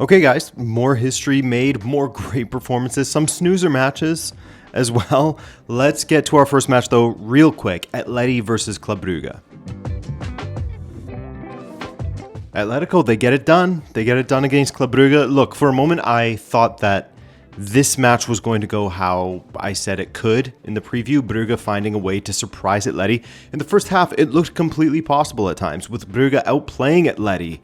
Okay guys, more history made, more great performances, some snoozer matches as well. Let's get to our first match though real quick. Atleti versus Club Brugge. Atletico, they get it done. They get it done against Club Brugge. Look, for a moment I thought that this match was going to go how I said it could in the preview, Brugge finding a way to surprise Atleti. In the first half, it looked completely possible at times, with Brugge outplaying Atleti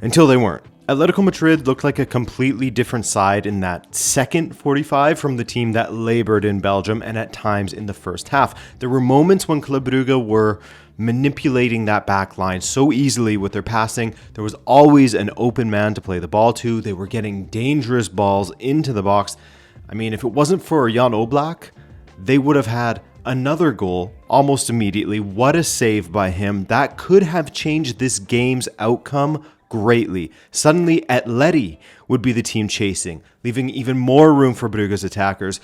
until they weren't. Atletico Madrid looked like a completely different side in that second 45 from the team that labored in Belgium and at times in the first half. There were moments when Club Brugge were manipulating that back line so easily with their passing. There was always an open man to play the ball to. They were getting dangerous balls into the box. I mean, if it wasn't for Jan Oblak, they would have had another goal almost immediately. What a save by him. That could have changed this game's outcome greatly. Suddenly, Atleti would be the team chasing, leaving even more room for Brugge's attackers.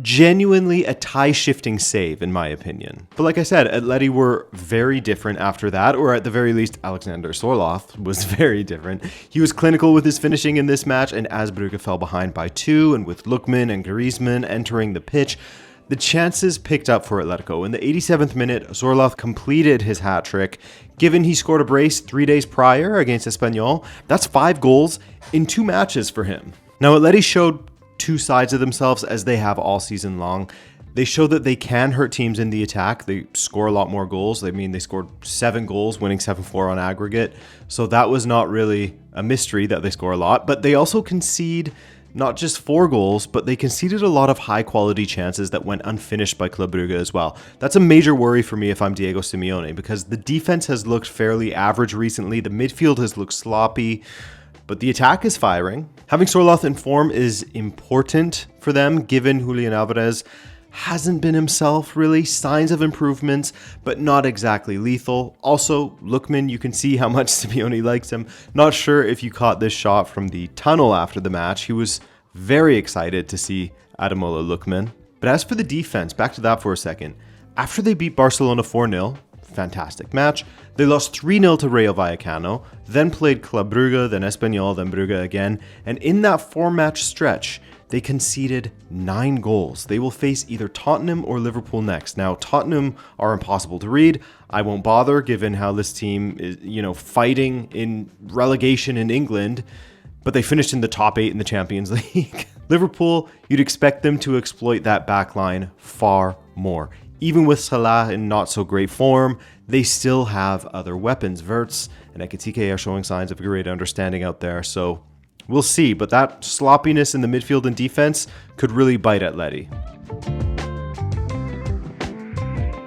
Genuinely a tie-shifting save, in my opinion. But like I said, Atleti were very different after that, or at the very least, Alexander Sorloth was very different. He was clinical with his finishing in this match, and as Brugge fell behind by 2, and with Lookman and Griezmann entering the pitch, the chances picked up for Atletico. In the 87th minute, Sorloth completed his hat trick. Given he scored a brace 3 days prior against Espanyol, that's 5 goals in 2 matches for him. Now, Atleti showed 2 sides of themselves as they have all season long. They show that they can hurt teams in the attack. They score a lot more goals. They scored 7 goals, winning 7-4 on aggregate. So that was not really a mystery that they score a lot. But they also concede not just 4 goals, but they conceded a lot of high-quality chances that went unfinished by Club Brugge as well. That's a major worry for me if I'm Diego Simeone, because the defense has looked fairly average recently. The midfield has looked sloppy, but the attack is firing. Having Sorloth in form is important for them, given Julian Alvarez hasn't been himself, really. Signs of improvements, but not exactly lethal. Also, Lookman, you can see how much Simeone likes him. Not sure if you caught this shot from the tunnel after the match. He was very excited to see Ademola Lookman. But as for the defense, back to that for a second. After they beat Barcelona 4-0, fantastic match, they lost 3-0 to Rayo Vallecano, then played Club Brugge, then Espanyol, then Brugge again, and in that 4-match stretch, they conceded 9 goals. They will face either Tottenham or Liverpool next. Now, Tottenham are impossible to read. I won't bother given how this team is, fighting in relegation in England, but they finished in the top 8 in the Champions League. Liverpool, you'd expect them to exploit that back line far more. Even with Salah in not so great form, they still have other weapons. Wirtz and Ekitike are showing signs of a great understanding out there, so we'll see, but that sloppiness in the midfield and defense could really bite Atleti.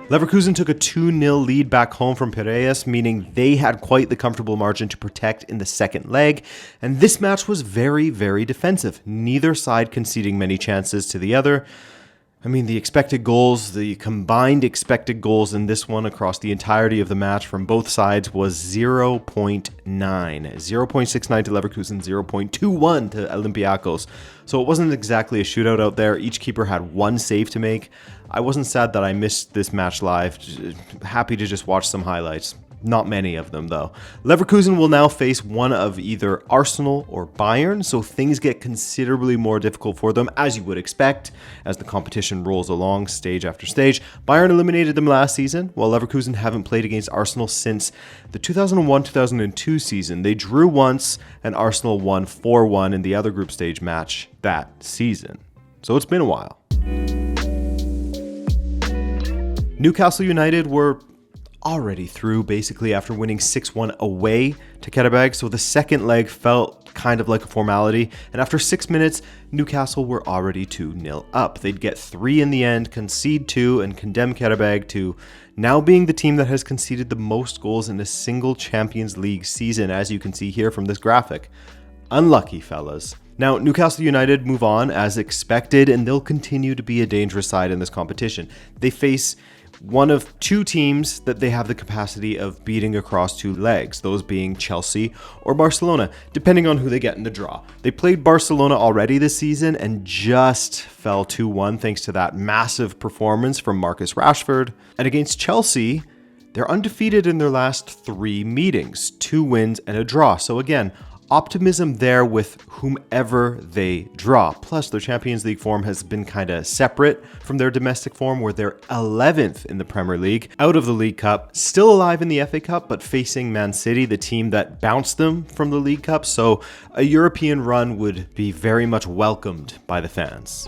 Leverkusen took a 2-0 lead back home from Piraeus, meaning they had quite the comfortable margin to protect in the second leg, and this match was very, very defensive, neither side conceding many chances to the other. The expected goals, the combined expected goals in this one across the entirety of the match from both sides was 0.9. 0.69 to Leverkusen, 0.21 to Olympiacos. So it wasn't exactly a shootout out there. Each keeper had 1 save to make. I wasn't sad that I missed this match live. Happy to just watch some highlights. Not many of them, though. Leverkusen will now face one of either Arsenal or Bayern, so things get considerably more difficult for them, as you would expect, as the competition rolls along stage after stage. Bayern eliminated them last season, while Leverkusen haven't played against Arsenal since the 2001-2002 season. They drew once, and Arsenal won 4-1 in the other group stage match that season. So it's been a while. Newcastle United were already through basically after winning 6-1 away to Karabag, so the second leg felt kind of like a formality, and after 6 minutes, Newcastle were already 2-0 up. They'd get 3 in the end, concede 2, and condemn Karabag to now being the team that has conceded the most goals in a single Champions League season, as you can see here from this graphic. Unlucky, fellas. Now, Newcastle United move on as expected, and they'll continue to be a dangerous side in this competition. They face one of 2 teams that they have the capacity of beating across 2 legs, those being Chelsea or Barcelona, depending on who they get in the draw. They played Barcelona already this season and just fell 2-1 thanks to that massive performance from Marcus Rashford. And against Chelsea, they're undefeated in their last 3 meetings, 2 wins and a draw. So again, optimism there with whomever they draw. Plus, their Champions League form has been kind of separate from their domestic form, where they're 11th in the Premier League, out of the League Cup, still alive in the FA Cup, but facing Man City, the team that bounced them from the League Cup. So a European run would be very much welcomed by the fans.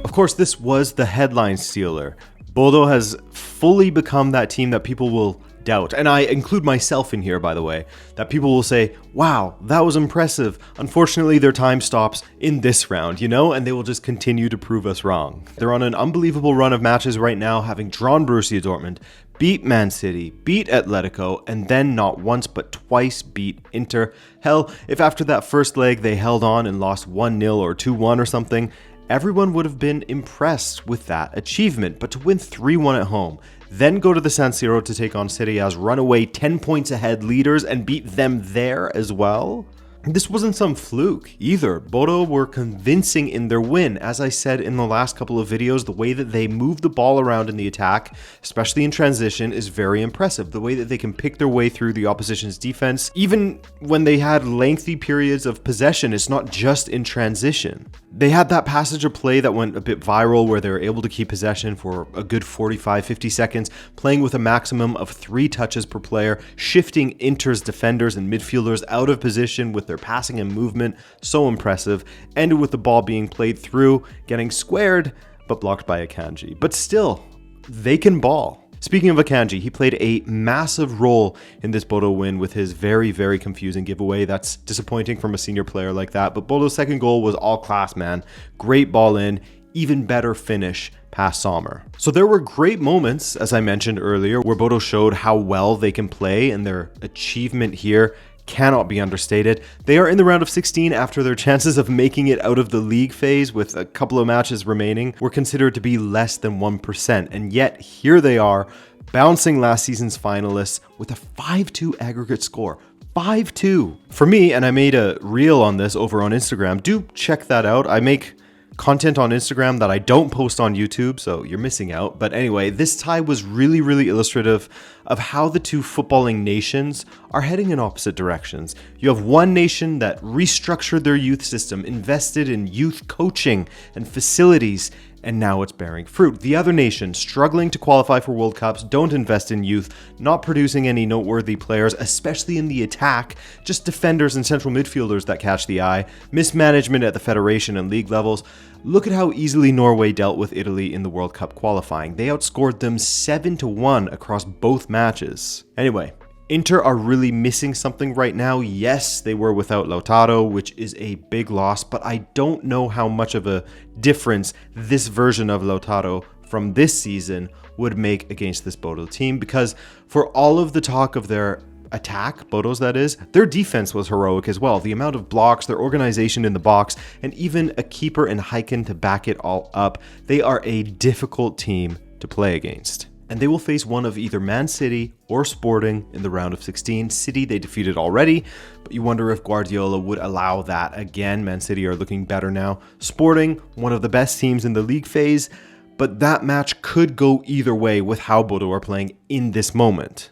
Of course, this was the headline stealer. Bodo has fully become that team that people will doubt, and I include myself in here, by the way, that people will say, wow, that was impressive. Unfortunately, their time stops in this round, and they will just continue to prove us wrong. They're on an unbelievable run of matches right now, having drawn Borussia Dortmund, beat Man City, beat Atletico, and then not once but twice beat Inter. Hell, if after that first leg they held on and lost 1-0 or 2-1 or something, everyone would have been impressed with that achievement. But to win 3-1 at home, then go to the San Siro to take on Serie A's runaway 10 points ahead leaders and beat them there as well? This wasn't some fluke either. Bodo were convincing in their win. As I said in the last couple of videos, the way that they move the ball around in the attack, especially in transition, is very impressive. The way that they can pick their way through the opposition's defense, even when they had lengthy periods of possession, it's not just in transition. They had that passage of play that went a bit viral where they were able to keep possession for a good 45-50 seconds, playing with a maximum of 3 touches per player, shifting Inter's defenders and midfielders out of position with their passing and movement. So impressive. Ended with the ball being played through, getting squared, but blocked by Akanji. But still, they can ball. Speaking of Akanji, he played a massive role in this Bodo win with his very, very confusing giveaway. That's disappointing from a senior player like that, but Bodo's second goal was all class, man. Great ball in, even better finish past Sommer. So there were great moments, as I mentioned earlier, where Bodo showed how well they can play, and their achievement here cannot be understated. They are in the round of 16 after their chances of making it out of the league phase with a couple of matches remaining were considered to be less than 1%. And yet here they are, bouncing last season's finalists with a 5-2 aggregate score. 5-2. For me, and I made a reel on this over on Instagram, do check that out. I make content on Instagram that I don't post on YouTube, so you're missing out. But anyway, this tie was really, really illustrative of how the two footballing nations are heading in opposite directions. You have one nation that restructured their youth system, invested in youth coaching and facilities, and now it's bearing fruit. The other nation, struggling to qualify for World Cups, don't invest in youth, not producing any noteworthy players, especially in the attack, just defenders and central midfielders that catch the eye, mismanagement at the federation and league levels. Look at how easily Norway dealt with Italy in the World Cup qualifying. They outscored them 7-1 across both matches. Anyway, Inter are really missing something right now. Yes, they were without Lautaro, which is a big loss, but I don't know how much of a difference this version of Lautaro from this season would make against this Bodo team, because for all of the talk of their attack, Bodo's that is, their defense was heroic as well. The amount of blocks, their organization in the box, and even a keeper in Heiken to back it all up. They are a difficult team to play against. And they will face one of either Man City or Sporting in the round of 16. City they defeated already, but you wonder if Guardiola would allow that again. Man City are looking better now. Sporting, one of the best teams in the league phase, but that match could go either way with how Bodo are playing in this moment.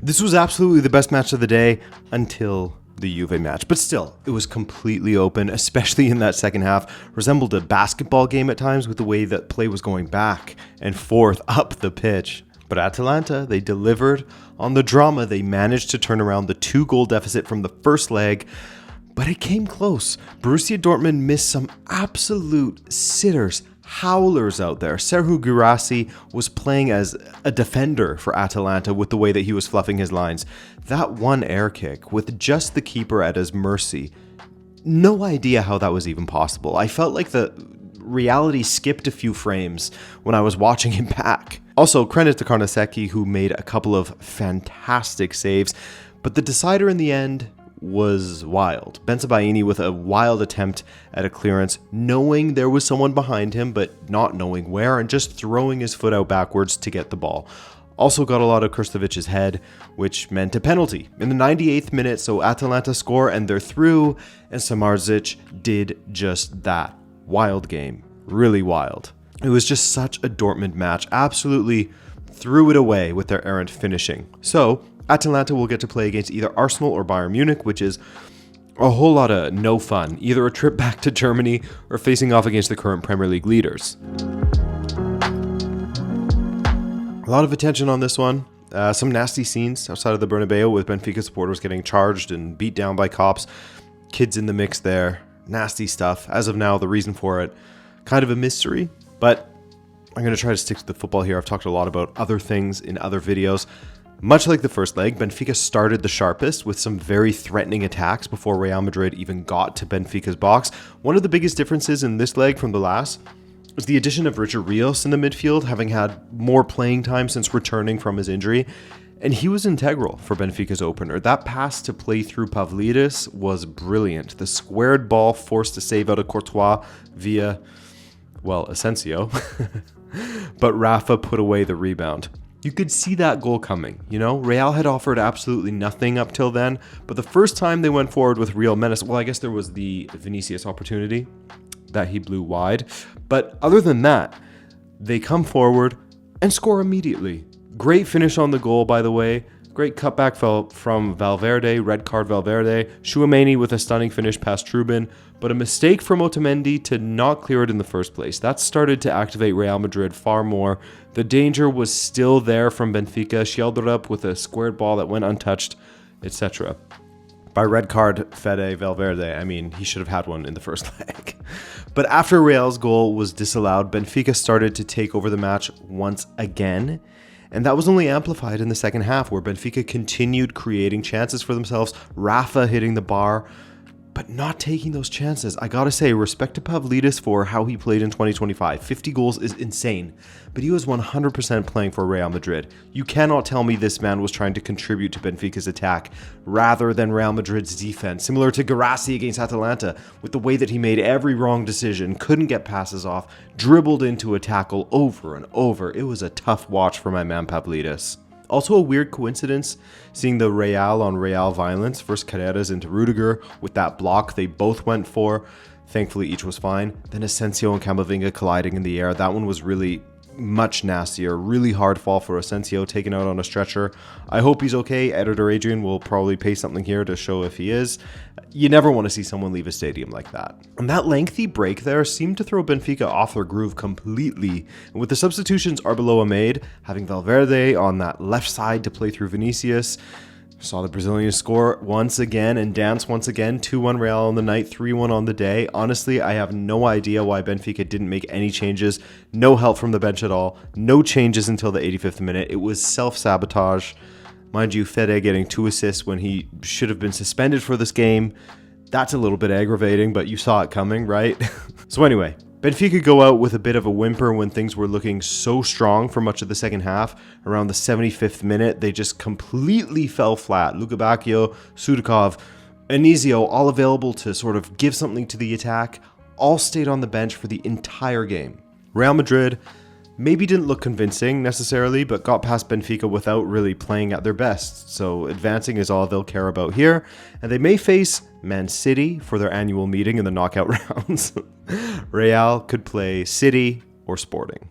This was absolutely the best match of the day until the Juve match, but still, it was completely open, especially in that second half. Resembled a basketball game at times with the way that play was going back and forth up the pitch. But Atalanta, they delivered on the drama. They managed to turn around the 2-goal deficit from the first leg, but it came close. Borussia Dortmund missed some absolute sitters, howlers out there. Serhou Guirassy was playing as a defender for Atalanta with the way that he was fluffing his lines. That one air kick with just the keeper at his mercy, no idea how that was even possible. I felt like the reality skipped a few frames when I was watching it back. Also, credit to Karnaseki, who made a couple of fantastic saves, but the decider in the end was wild. Bensebaini with a wild attempt at a clearance, knowing there was someone behind him, but not knowing where, and just throwing his foot out backwards to get the ball. Also got a lot of Krstović's head, which meant a penalty in the 98th minute, so Atalanta score and they're through, and Samardzic did just that. Wild game. Really wild. It was just such a Dortmund match. Absolutely threw it away with their errant finishing. So, Atalanta will get to play against either Arsenal or Bayern Munich, which is a whole lot of no fun. Either a trip back to Germany or facing off against the current Premier League leaders. A lot of attention on this one. Some nasty scenes outside of the Bernabeu with Benfica supporters getting charged and beat down by cops. Kids in the mix there. Nasty stuff. As of now, the reason for it, kind of a mystery, but I'm going to try to stick to the football here. I've talked a lot about other things in other videos. Much like the first leg, Benfica started the sharpest with some very threatening attacks before Real Madrid even got to Benfica's box. One of the biggest differences in this leg from the last was the addition of Richard Rios in the midfield, having had more playing time since returning from his injury, and he was integral for Benfica's opener. That pass to play through Pavlidis was brilliant. The squared ball forced a save out of Courtois via, well, Asensio, but Rafa put away the rebound. You could see that goal coming, you know? Real had offered absolutely nothing up till then, but the first time they went forward with real menace, well, I guess there was the Vinicius opportunity that he blew wide. But other than that, they come forward and score immediately. Great finish on the goal, by the way. Great cutback from Valverde, red card Valverde. Tchouaméni with a stunning finish past Trubin, but a mistake from Otamendi to not clear it in the first place. That started to activate Real Madrid far more. The danger was still there from Benfica. Schielderup with a squared ball that went untouched, etc. By red card Fede Valverde, I mean, he should have had one in the first leg. But after Real's goal was disallowed, Benfica started to take over the match once again. And that was only amplified in the second half, where Benfica continued creating chances for themselves, Rafa hitting the bar, but not taking those chances. I gotta say, respect to Pavlidis for how he played in 2025. 50 goals is insane, but he was 100% playing for Real Madrid. You cannot tell me this man was trying to contribute to Benfica's attack rather than Real Madrid's defense, similar to Guirassy against Atalanta, with the way that he made every wrong decision, couldn't get passes off, dribbled into a tackle over and over. It was a tough watch for my man Pavlidis. Also a weird coincidence seeing the Real on Real violence. First Carreras into Rudiger with that block they both went for. Thankfully each was fine. Then Asensio and Camavinga colliding in the air. That one was really much nastier. Really hard fall for Asensio, taken out on a stretcher. I hope he's okay. Editor Adrian will probably paste something here to show if he is. You never want to see someone leave a stadium like that. And that lengthy break there seemed to throw Benfica off their groove completely. And with the substitutions Arbeloa made, having Valverde on that left side to play through Vinicius, saw the Brazilian score once again and dance once again. 2-1 Real on the night, 3-1 on the day. Honestly, I have no idea why Benfica didn't make any changes. No help from the bench at all. No changes until the 85th minute. It was self-sabotage. Mind you, Fede getting 2 assists when he should have been suspended for this game. That's a little bit aggravating, but you saw it coming, right? So anyway, Benfica go out with a bit of a whimper when things were looking so strong for much of the second half. Around the 75th minute, they just completely fell flat. Luka Bacchio, Sudakov, Anísio, all available to sort of give something to the attack, all stayed on the bench for the entire game. Real Madrid maybe didn't look convincing necessarily, but got past Benfica without really playing at their best. So advancing is all they'll care about here. And they may face Man City for their annual meeting in the knockout rounds. Real could play City or Sporting.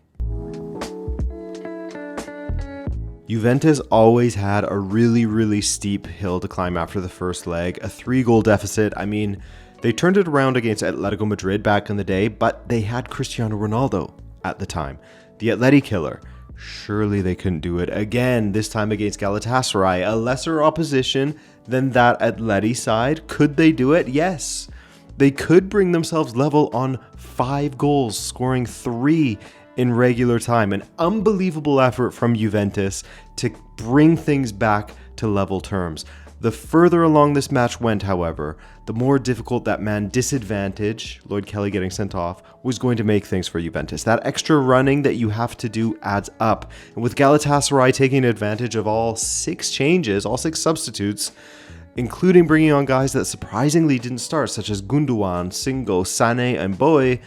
Juventus always had a really steep hill to climb after the first leg. A 3-goal deficit. I mean, they turned it around against Atletico Madrid back in the day, but they had Cristiano Ronaldo at the time. The Atleti killer. Surely they couldn't do it again, this time against Galatasaray, a lesser opposition than that Atleti side. Could they do it? Yes. They could bring themselves level on 5 goals, scoring 3 in regular time. An unbelievable effort from Juventus to bring things back to level terms. The further along this match went, however, the more difficult that man disadvantage, Lloyd Kelly getting sent off, was going to make things for Juventus. That extra running that you have to do adds up. And with Galatasaray taking advantage of all 6 changes, all 6 substitutes, including bringing on guys that surprisingly didn't start, such as Gundogan, Singo, Sané, and Boye,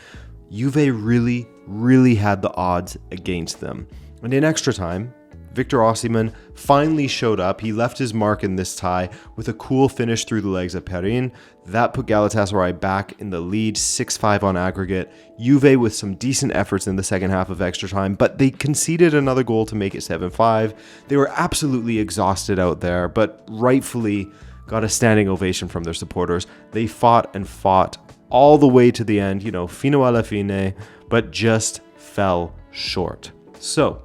Juve really had the odds against them. And in extra time, Victor Osimhen finally showed up. He left his mark in this tie with a cool finish through the legs of Perin. That put Galatasaray back in the lead, 6-5 on aggregate. Juve with some decent efforts in the second half of extra time, but they conceded another goal to make it 7-5. They were absolutely exhausted out there, but rightfully got a standing ovation from their supporters. They fought and fought all the way to the end, fino alla fine, but just fell short. So,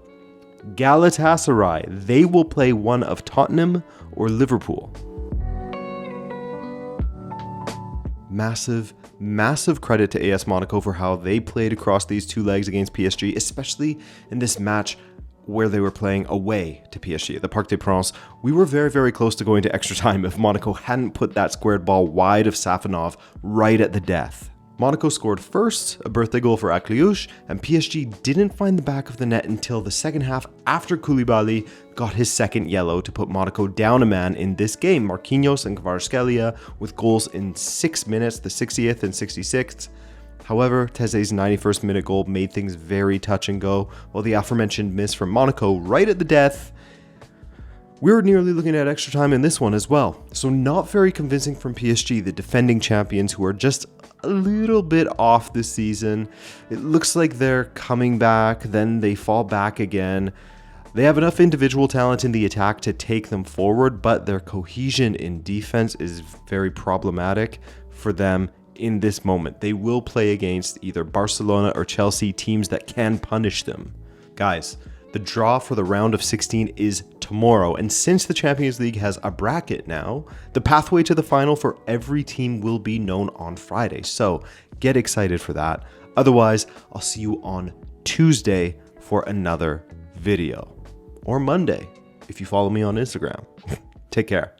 Galatasaray, they will play one of Tottenham or Liverpool. Massive credit to AS Monaco for how they played across these two legs against PSG, especially in this match where they were playing away to PSG at the Parc des Princes. We were very close to going to extra time if Monaco hadn't put that squared ball wide of Safonov right at the death. Monaco scored first, a birthday goal for Akliouche, and PSG didn't find the back of the net until the second half after Koulibaly got his second yellow to put Monaco down a man in this game. Marquinhos and Kvaratskhelia with goals in 6 minutes, the 60th and 66th. However, Teze's 91st minute goal made things very touch and go, while the aforementioned miss from Monaco right at the death. We were nearly looking at extra time in this one as well. So not very convincing from PSG, the defending champions who are just a little bit off this season. It looks like they're coming back, then they fall back again. They have enough individual talent in the attack to take them forward, but their cohesion in defense is very problematic for them in this moment. They will play against either Barcelona or Chelsea, teams that can punish them. Guys, the draw for the round of 16 is tomorrow, and since the Champions League has a bracket now, the pathway to the final for every team will be known on Friday, so get excited for that. Otherwise, I'll see you on Tuesday for another video, or Monday if you follow me on Instagram. Take care.